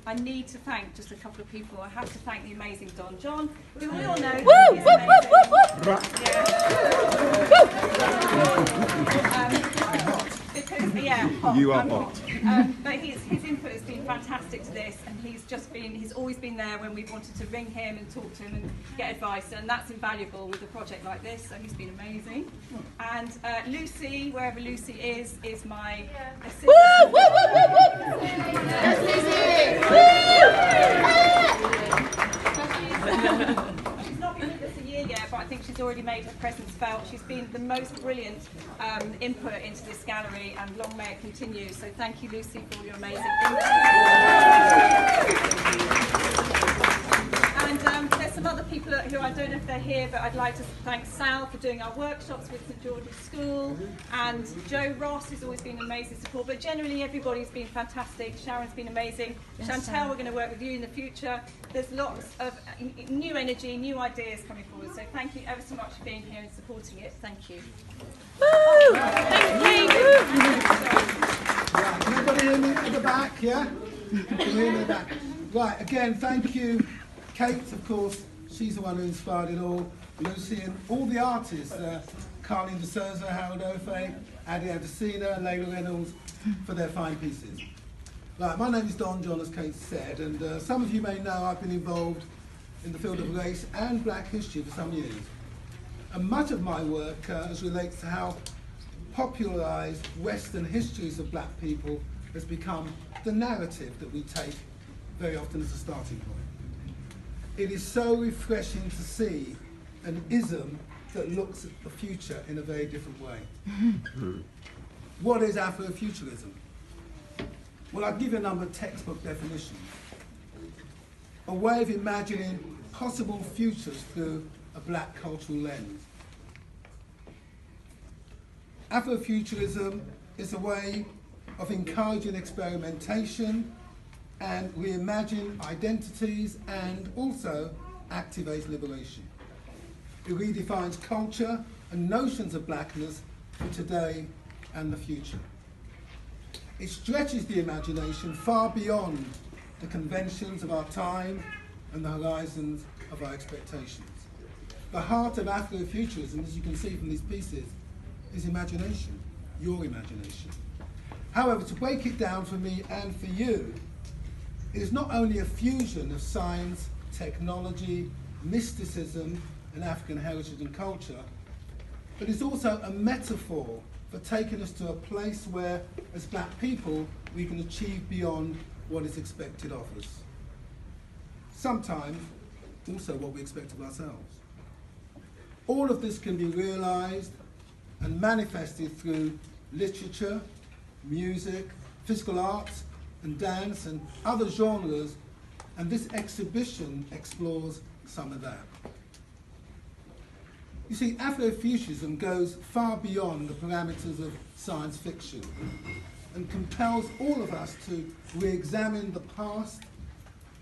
I need to thank just a couple of people. I have to thank the amazing Don John, who we all know is amazing. You are hot. But his input has been fantastic to this, and he's always been there when we've wanted to ring him and talk to him and get advice, and that's invaluable with a project like this, so he's been amazing. And Lucy, wherever Lucy is my assistant. She's not been with us a year yet, but I think she's already made her presence felt. She's been the most brilliant input into this gallery, and long may it continue. So thank you, Lucy, for all your amazing input. And there's some other people who I don't know if they're here, but I'd like to thank Sal for doing our workshops with St George's School, and Joe Ross, who's always been amazing support, but generally everybody's been fantastic. Sharon's been amazing. Yes, Chantel, we're going to work with you in the future. There's lots of new energy, new ideas coming forward, so thank you ever so much for being here and supporting it. Thank you. Woo! Thank you. Right, everybody hear me at the back, yeah? Can you hear me at the back? Right, again, thank you. Kate, of course, she's the one who inspired it all. Lucy and all the artists, Carlene de Souza, Harold Ofe, Adi Adesina, Layla Reynolds, for their fine pieces. Right, my name is Don John, as Kate said, and some of you may know I've been involved in the field of race and black history for some years. And much of my work relates to how popularised Western histories of black people has become the narrative that we take very often as a starting point. It is so refreshing to see an ism that looks at the future in a very different way. What is Afrofuturism? Well, I'll give you a number of textbook definitions. A way of imagining possible futures through a black cultural lens. Afrofuturism is a way of encouraging experimentation and reimagine identities and also activate liberation. It redefines culture and notions of blackness for today and the future. It stretches the imagination far beyond the conventions of our time and the horizons of our expectations. The heart of Afrofuturism, as you can see from these pieces, is imagination, your imagination. However, to break it down for me and for you, it is not only a fusion of science, technology, mysticism, and African heritage and culture, but it's also a metaphor for taking us to a place where, as black people, we can achieve beyond what is expected of us. Sometimes, also what we expect of ourselves. All of this can be realized and manifested through literature, music, physical arts, and dance, and other genres, and this exhibition explores some of that. You see, Afrofuturism goes far beyond the parameters of science fiction and compels all of us to re-examine the past,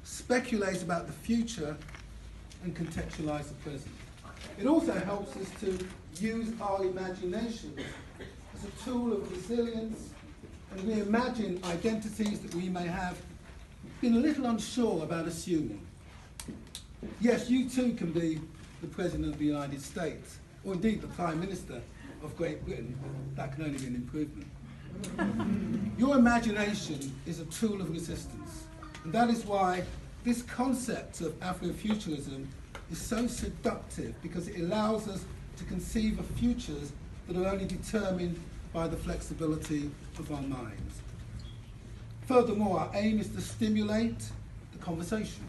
speculate about the future, and contextualize the present. It also helps us to use our imagination as a tool of resilience and reimagine identities that we may have been a little unsure about assuming. Yes, you too can be the President of the United States, or indeed the Prime Minister of Great Britain. That can only be an improvement. Your imagination is a tool of resistance, and that is why this concept of Afrofuturism is so seductive, because it allows us to conceive of futures that are only determined by the flexibility of our minds. Furthermore, our aim is to stimulate the conversation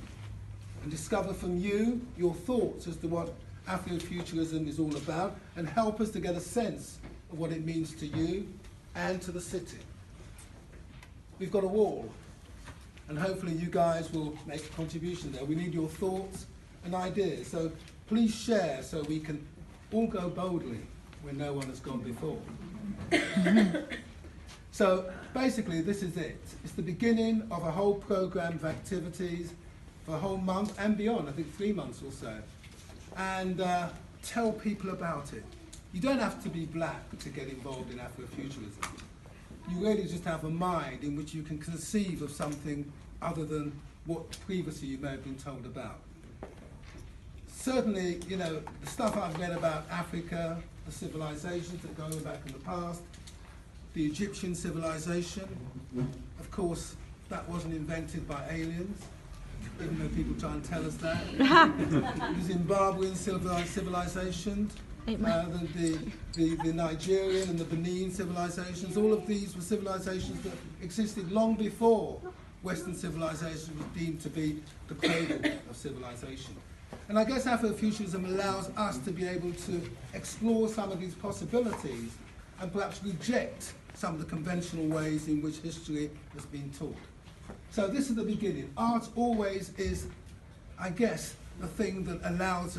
and discover from you your thoughts as to what Afrofuturism is all about, and help us to get a sense of what it means to you and to the city. We've got a wall, and hopefully you guys will make a contribution there. We need your thoughts and ideas, so please share so we can all go boldly where no one has gone before. So basically this is it. It's the beginning of a whole program of activities for a whole month and beyond, I think 3 months or so. And tell people about it. You don't have to be black to get involved in Afrofuturism. You really just have a mind in which you can conceive of something other than what previously you may have been told about. Certainly, you know, the stuff I've read about Africa, the civilizations that go back in the past, the Egyptian civilization, of course, that wasn't invented by aliens, even though people try and tell us that. The Zimbabwean civilization, the Nigerian and the Benin civilizations, all of these were civilizations that existed long before Western civilization was deemed to be the cradle of civilization. And I guess Afrofuturism allows us to be able to explore some of these possibilities and perhaps reject some of the conventional ways in which history has been taught. So this is the beginning. Art always is, I guess, the thing that allows